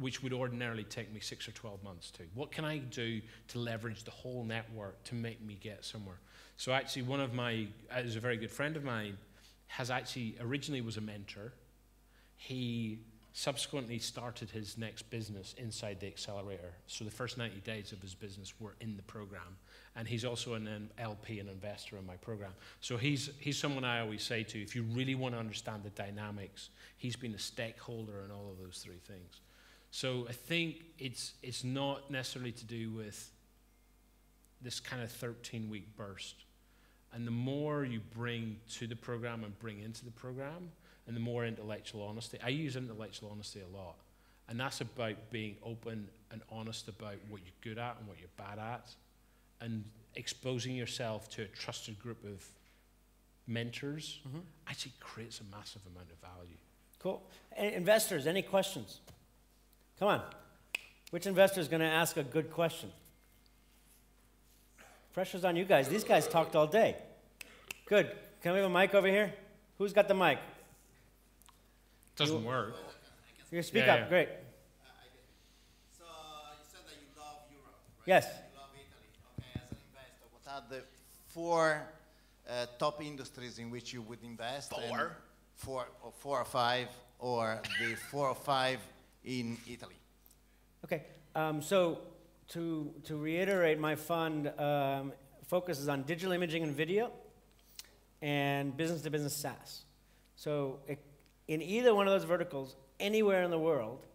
which would ordinarily take me 6 or 12 months to? What can I do to leverage the whole network to make me get somewhere? So actually one of my, as a very good friend of mine, has actually originally was a mentor. He subsequently started his next business inside the accelerator. So the first 90 days of his business were in the program. And he's also an LP, an investor in my program. So he's someone I always say to, if you really want to understand the dynamics, he's been a stakeholder in all of those 3 things. So I think it's not necessarily to do with this kind of 13-week burst. And the more you bring to the program and bring into the program, and the more intellectual honesty. I use intellectual honesty a lot. And that's about being open and honest about what you're good at and what you're bad at, and exposing yourself to a trusted group of mentors actually creates a massive amount of value. Cool. Investors, any questions? Come on. Which investor is going to ask a good question? Pressure's on you guys. These guys talked all day. Good. Can we have a mic over here? Who's got the mic? Doesn't work. You speak up. Great. So you said that you love Europe, right? Yes. You love Italy. Okay, as an investor, what are the 4 top industries in which you would invest? 4? 4 or 5, or the 4 or 5 in Italy? Okay, so to reiterate, my fund focuses on digital imaging and video and business-to-business SaaS. So in either one of those verticals, anywhere in the world,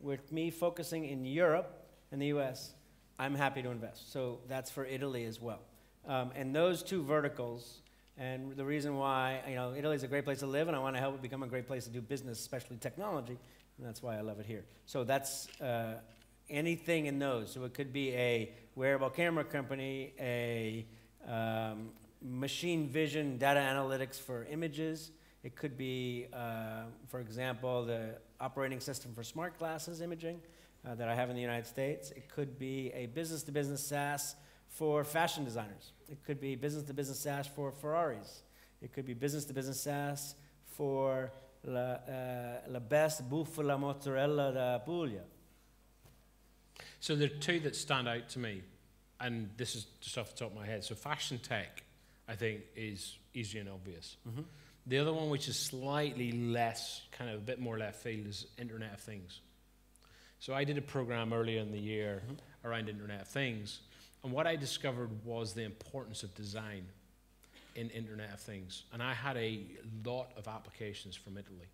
with me focusing in Europe and the US, I'm happy to invest. So that's for Italy as well. And those two verticals, and the reason why, Italy is a great place to live, and I want to help it become a great place to do business, especially technology, and that's why I love it here. So that's anything in those. So it could be a wearable camera company, a machine vision data analytics for images. It could be, for example, the operating system for smart glasses imaging that I have in the United States. It could be a business-to-business SaaS for fashion designers. It could be business-to-business SaaS for Ferraris. It could be business-to-business SaaS for la best bufala mozzarella da Puglia. So there are two that stand out to me, and this is just off the top of my head. So fashion tech, I think, is easy and obvious. Mm-hmm. The other one, which is slightly less, kind of a bit more left field, is Internet of Things. So I did a program earlier in the year around Internet of Things, and what I discovered was the importance of design in Internet of Things. And I had a lot of applications from Italy.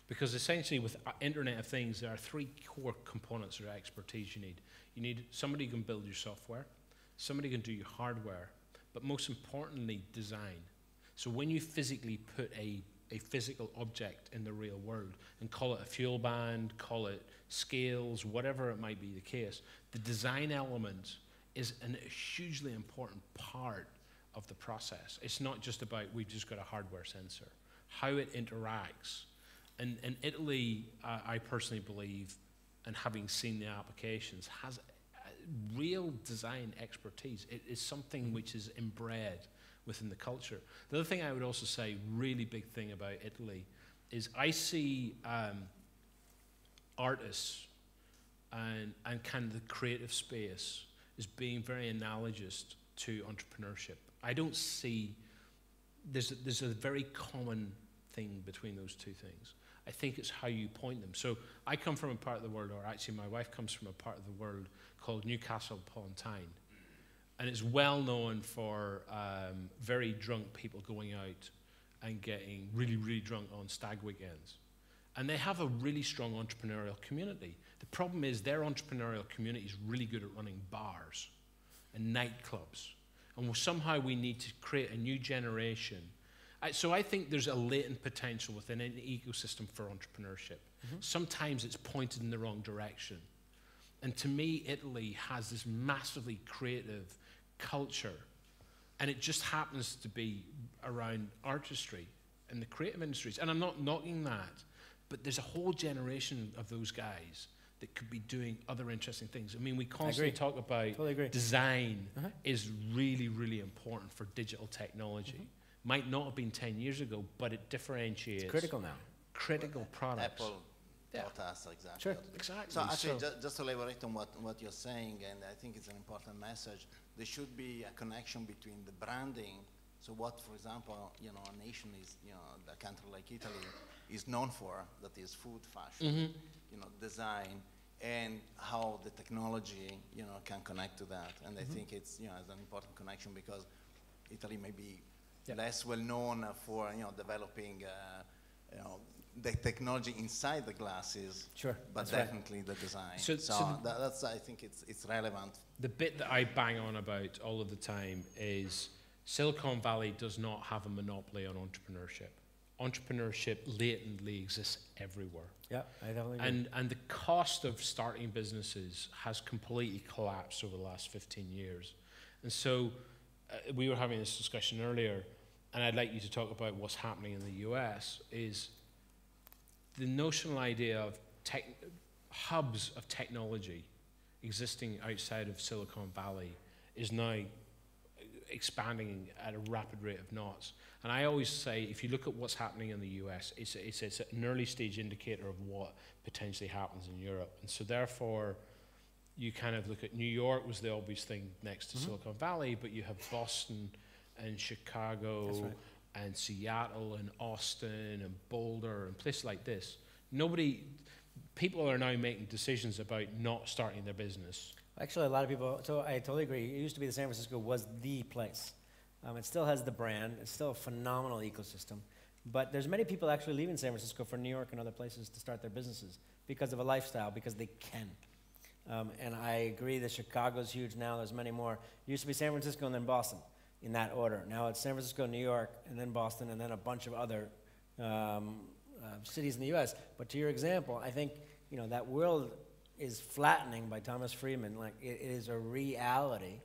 Because essentially with Internet of Things, there are 3 core components or expertise you need. You need somebody who can build your software, somebody who can do your hardware, but most importantly, design. So when you physically put a physical object in the real world and call it a fuel band, call it scales, whatever it might be the case, the design element is a hugely important part of the process. It's not just about we've just got a hardware sensor. How it interacts. And in Italy, I personally believe, and having seen the applications, has real design expertise. It is something which is inbred within the culture. The other thing I would also say, really big thing about Italy, is I see artists and kind of the creative space as being very analogous to entrepreneurship. I don't see, there's a very common thing between those two things. I think it's how you point them. So I come from a part of the world, or actually my wife comes from a part of the world called Newcastle upon Tyne. And it's well known for very drunk people going out and getting really, really drunk on stag weekends. And they have a really strong entrepreneurial community. The problem is their entrepreneurial community is really good at running bars and nightclubs. And somehow we need to create a new generation. So I think there's a latent potential within an ecosystem for entrepreneurship. Mm-hmm. Sometimes it's pointed in the wrong direction. And to me, Italy has this massively creative culture. And it just happens to be around artistry and the creative industries. And I'm not knocking that, but there's a whole generation of those guys that could be doing other interesting things. I mean, we constantly talk about design is really, really important for digital technology. Mm-hmm. Might not have been 10 years ago, but it differentiates. It's critical now. Critical products. Apple taught us exactly. Sure. Exactly. So actually, just to elaborate on what you're saying, and I think it's an important message, there should be a connection between the branding. So what, for example, a nation is, a country like Italy is known for, that is food, fashion, design, and how the technology, can connect to that. And I think it's, as an important connection, because Italy may be less well known for developing the technology inside the glasses, but definitely the design. So that's, I think it's relevant. The bit that I bang on about all of the time is Silicon Valley does not have a monopoly on entrepreneurship. Entrepreneurship latently exists everywhere. Yeah, I definitely agree. And the cost of starting businesses has completely collapsed over the last 15 years. And so we were having this discussion earlier, and I'd like you to talk about what's happening in the US, is the notional idea of hubs of technology existing outside of Silicon Valley is now expanding at a rapid rate of knots. And I always say, if you look at what's happening in the US, it's an early stage indicator of what potentially happens in Europe. And so therefore, you kind of look at New York was the obvious thing next to Silicon Valley, but you have Boston and Chicago and Seattle and Austin and Boulder and places like this, people are now making decisions about not starting their business. Actually, a lot of people, so I totally agree. It used to be that San Francisco was the place. It still has the brand. It's still a phenomenal ecosystem. But there's many people actually leaving San Francisco for New York and other places to start their businesses because of a lifestyle, because they can. And I agree that Chicago's huge now. There's many more. It used to be San Francisco and then Boston in that order. Now it's San Francisco, New York, and then Boston, and then a bunch of other cities in the U.S. But to your example, I think that world is flattening by Thomas Friedman. Like it is a reality.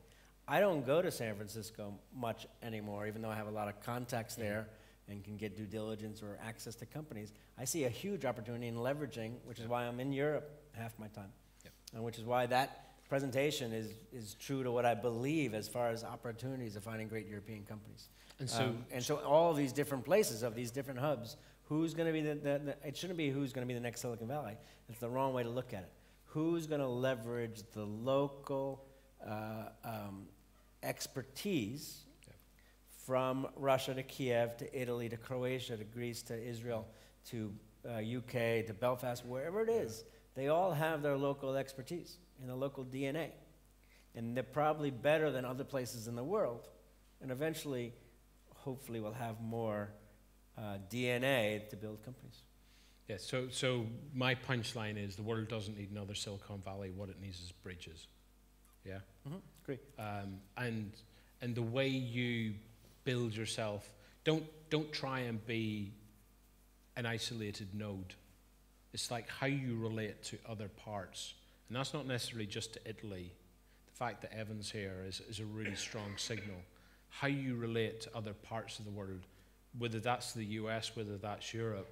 I don't go to San Francisco much anymore, even though I have a lot of contacts there and can get due diligence or access to companies. I see a huge opportunity in leveraging, which is why I'm in Europe half my time. And which is why that presentation is true to what I believe as far as opportunities of finding great European companies. And so all of these different places of these different hubs, who's going to be it shouldn't be who's going to be the next Silicon Valley. It's the wrong way to look at it. Who's going to leverage the local expertise from Russia to Kiev to Italy to Croatia to Greece to Israel to UK to Belfast, wherever it is. They all have their local expertise and a local DNA. And they're probably better than other places in the world. And eventually, hopefully, we'll have more DNA to build companies. Yeah, so my punchline is the world doesn't need another Silicon Valley. What it needs is bridges. Yeah? Mm-hmm. Great. And the way you build yourself, don't try and be an isolated node. It's like how you relate to other parts. And that's not necessarily just to Italy. The fact that Evan's here is a really strong signal. How you relate to other parts of the world, whether that's the US, whether that's Europe,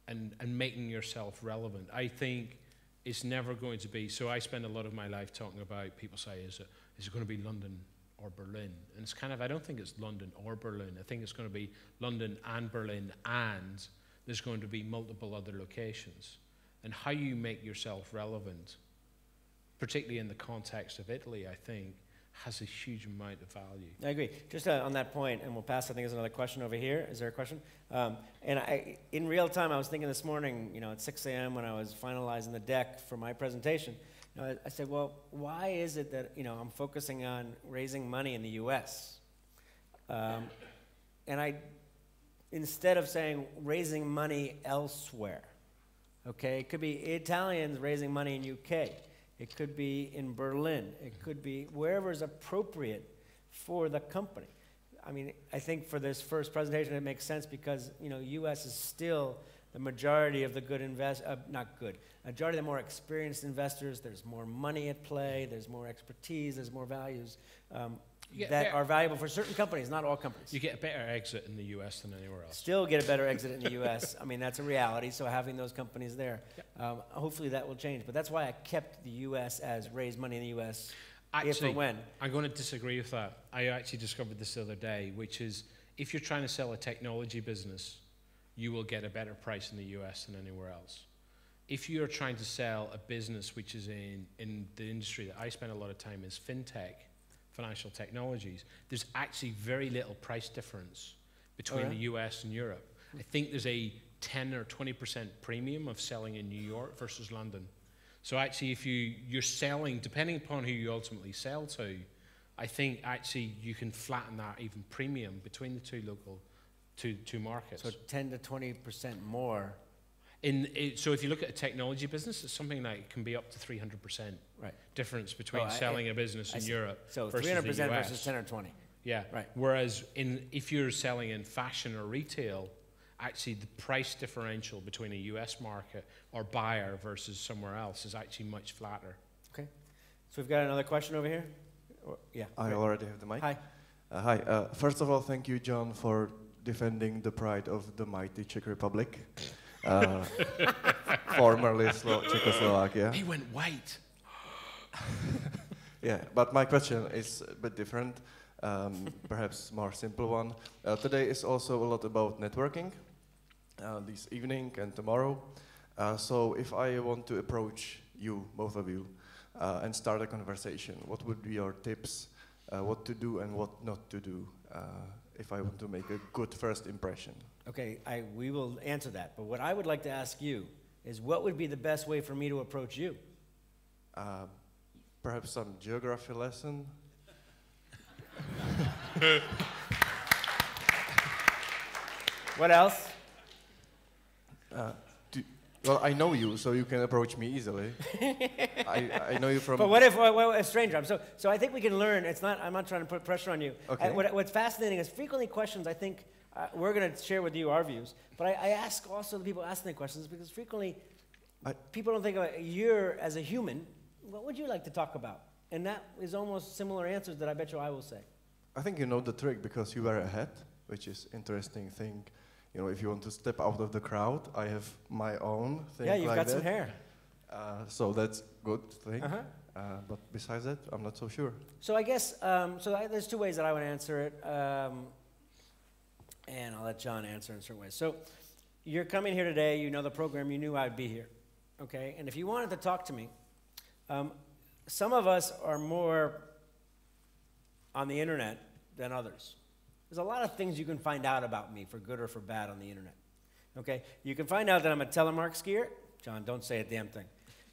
and making yourself relevant. I think it's never going to be, so I spend a lot of my life talking about, people say, is it going to be London or Berlin? And it's kind of, I don't think it's London or Berlin. I think it's going to be London and Berlin, and there's going to be multiple other locations. And how you make yourself relevant, particularly in the context of Italy, I think, has a huge amount of value. I agree. Just on that point, and we'll pass, I think there's another question over here. Is there a question? And in real time, I was thinking this morning, at 6 a.m. when I was finalizing the deck for my presentation, I said, well, why is it that, I'm focusing on raising money in the US? And instead of saying raising money elsewhere, okay? It could be Italians raising money in UK. It could be in Berlin. It could be wherever is appropriate for the company. I mean, I think for this first presentation, it makes sense because, US is still the majority of the good majority of the more experienced investors. There's more money at play. There's more expertise. There's more values that are valuable for certain companies, not all companies. You get a better exit in the US than anywhere else. Still get a better exit in the US. I mean, that's a reality, so having those companies there. Hopefully that will change. But that's why I kept the US as raise money in the US if or when. I'm going to disagree with that. I actually discovered this the other day, which is if you're trying to sell a technology business, you will get a better price in the US than anywhere else. If you're trying to sell a business which is in the industry that I spend a lot of time is fintech, financial technologies, there's actually very little price difference between the US and Europe. I think there's a 10 or 20% premium of selling in New York versus London. So actually if you're selling, depending upon who you ultimately sell to, I think actually you can flatten that even premium between the two markets. So 10 to 20% more. So if you look at a technology business, it's something like it can be up to 300% difference between selling a business in Europe versus 300% the US. Versus 10 or 20. Yeah. Right. Whereas if you're selling in fashion or retail, actually the price differential between a US market or buyer versus somewhere else is actually much flatter. Okay. So we've got another question over here. I already have the mic. Hi. Hi. First of all, thank you, John, for defending the pride of the mighty Czech Republic. Formerly Czechoslovakia. He went white. Yeah, but my question is a bit different, perhaps more simple one. Today is also a lot about networking, this evening and tomorrow. So if I want to approach you, both of you, and start a conversation, what would be your tips, what to do and what not to do if I want to make a good first impression. Okay, we will answer that. But what I would like to ask you is, what would be the best way for me to approach you? Perhaps some geography lesson. What else? Well, I know you, so you can approach me easily. I know you from... But what if a stranger? So I think we can learn. I'm not trying to put pressure on you. Okay. What's fascinating is frequently questions, I think, we're going to share with you our views. But I ask also the people asking the questions because frequently people don't think about you as a human. What would you like to talk about? And that is almost similar answers that I bet you I will say. I think you know the trick because you wear a hat, which is interesting thing. You know, if you want to step out of the crowd, I have my own thing. Yeah, you've like got that. some hair. So that's good thing. Uh-huh. But besides that, I'm not so sure. So I guess, there's two ways that I would answer it. And I'll let John answer in certain ways. So you're coming here today, you know the program, you knew I'd be here. Okay, and if you wanted to talk to me, some of us are more on the internet than others. There's a lot of things you can find out about me, for good or for bad, on the internet. Okay? You can find out that I'm a telemark skier. John, don't say a damn thing.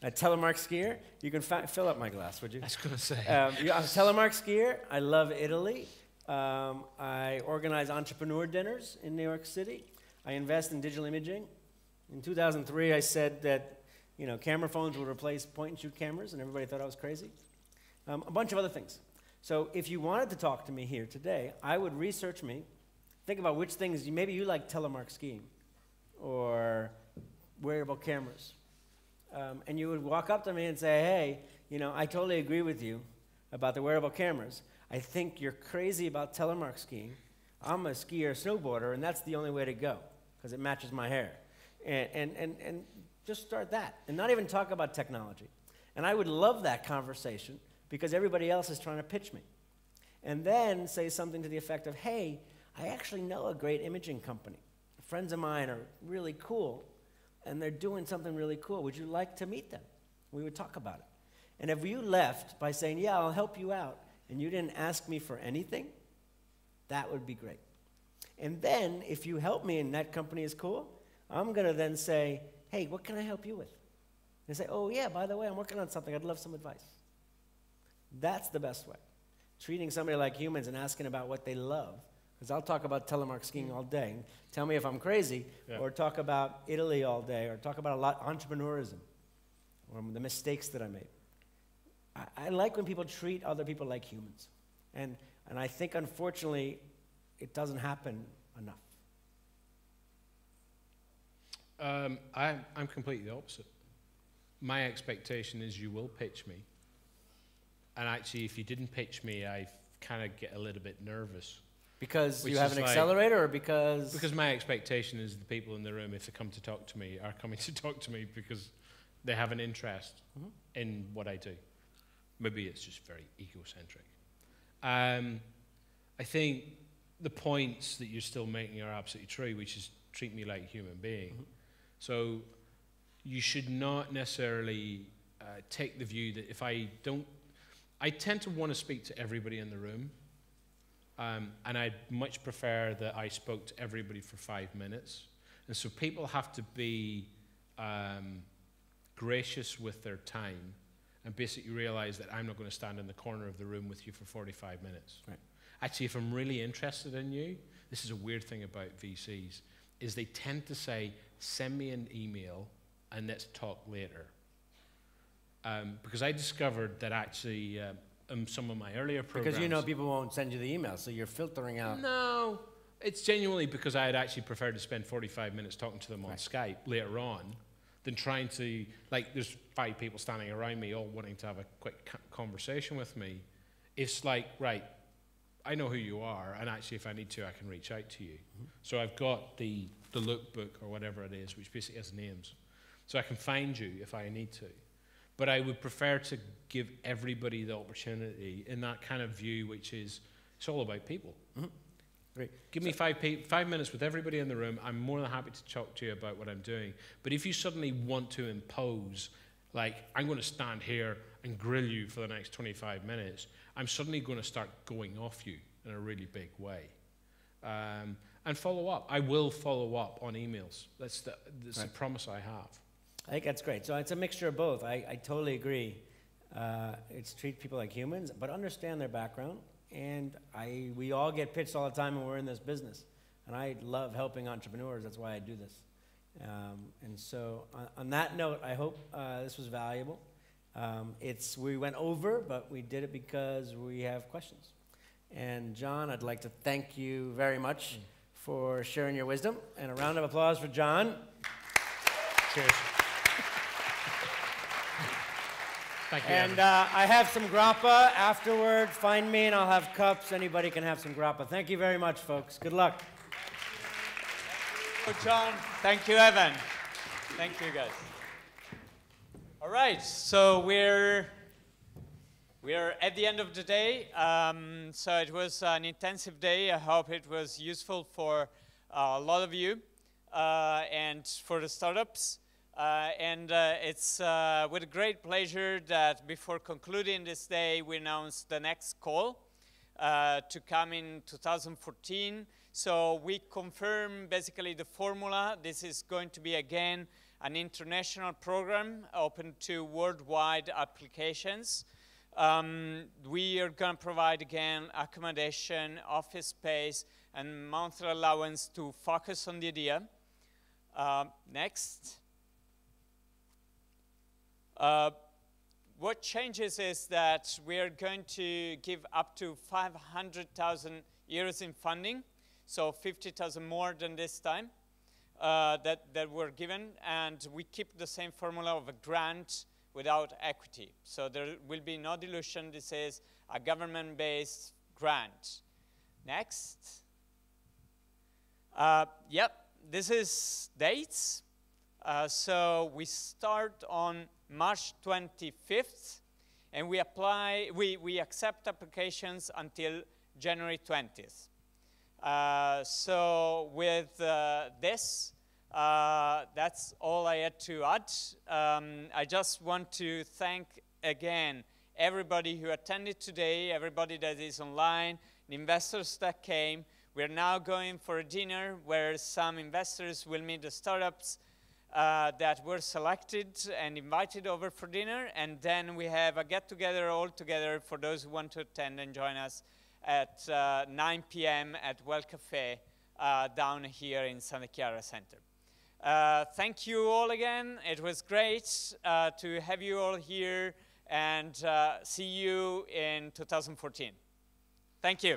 A telemark skier. You can fill up my glass, would you? I was going to say. I'm a telemark skier. I love Italy. I organize entrepreneur dinners in New York City. I invest in digital imaging. In 2003, I said that camera phones would replace point-and-shoot cameras, and everybody thought I was crazy. A bunch of other things. So if you wanted to talk to me here today, I would research me, think about which things, maybe you like telemark skiing or wearable cameras. And you would walk up to me and say, hey, I totally agree with you about the wearable cameras. I think you're crazy about telemark skiing. I'm a skier, snowboarder, and that's the only way to go because it matches my hair. And just start that and not even talk about technology. And I would love that conversation because everybody else is trying to pitch me. And then say something to the effect of, hey, I actually know a great imaging company. Friends of mine are really cool, and they're doing something really cool. Would you like to meet them? We would talk about it. And if you left by saying, yeah, I'll help you out, and you didn't ask me for anything, that would be great. And then if you help me and that company is cool, I'm going to then say, hey, what can I help you with? And say, oh, yeah, by the way, I'm working on something. I'd love some advice. That's the best way. Treating somebody like humans and asking about what they love. Because I'll talk about telemark skiing all day. Tell me if I'm crazy, or talk about Italy all day, or talk about a lot entrepreneurism, or the mistakes that I made. I like when people treat other people like humans. And I think, unfortunately, it doesn't happen enough. I'm completely the opposite. My expectation is you will pitch me. And actually, if you didn't pitch me, I kind of get a little bit nervous. Because you have an accelerator, or because... Because my expectation is the people in the room, if they come to talk to me, are coming to talk to me because they have an interest in what I do. Maybe it's just very egocentric. I think the points that you're still making are absolutely true, which is treat me like a human being. So you should not necessarily take the view that if I don't... I tend to want to speak to everybody in the room, and I'd much prefer that I spoke to everybody for 5 minutes. And so people have to be gracious with their time and basically realize that I'm not going to stand in the corner of the room with you for 45 minutes. Right. Actually, if I'm really interested in you, this is a weird thing about VCs, is they tend to say, send me an email and let's talk later. Because I discovered that actually in some of my earlier programs... Because people won't send you the email, so you're filtering out... No, it's genuinely because I'd actually preferred to spend 45 minutes talking to them on Skype later on than trying to... Like, there's 5 people standing around me all wanting to have a quick conversation with me. It's like, right, I know who you are, and actually if I need to, I can reach out to you. So I've got the lookbook or whatever it is, which basically has names. So I can find you if I need to. But I would prefer to give everybody the opportunity in that kind of view, which is, it's all about people. Great. Give me 5 minutes with everybody in the room. I'm more than happy to talk to you about what I'm doing. But if you suddenly want to impose, like, I'm going to stand here and grill you for the next 25 minutes, I'm suddenly going to start going off you in a really big way. And follow up. I will follow up on emails. That's the promise I have. I think that's great. So it's a mixture of both. I totally agree. It's treat people like humans, but understand their background. And we all get pitched all the time when we're in this business. And I love helping entrepreneurs. That's why I do this. And so on that note, I hope this was valuable. We went over, but we did it because we have questions. And John, I'd like to thank you very much for sharing your wisdom. And a round of applause for John. Cheers. Thank you. And I have some grappa afterwards. Find me and I'll have cups. Anybody can have some grappa. Thank you very much, folks. Good luck. Thank you, John. Thank you, Evan. Thank you, guys. All right, so we're at the end of the day. So it was an intensive day. I hope it was useful for a lot of you and for the startups. It's with great pleasure that before concluding this day, we announced the next call to come in 2014. So we confirm basically the formula. This is going to be, again, an international program open to worldwide applications. We are going to provide, again, accommodation, office space, and monthly allowance to focus on the idea. Next. What changes is that we are going to give up to 500,000 euros in funding, so 50,000 more than this time that were given, and we keep the same formula of a grant without equity. So there will be no dilution. This is a government-based grant. Next. Yep, this is dates. So we start on March 25th, and we accept applications until January 20th. So with this, that's all I had to add. I just want to thank again everybody who attended today, everybody that is online, the investors that came. We're now going for a dinner where some investors will meet the startups that were selected and invited over for dinner, and then we have a get-together all together for those who want to attend and join us at 9 p.m. at Well Cafe down here in Santa Chiara Center. Thank you all again. It was great to have you all here, and see you in 2014. Thank you.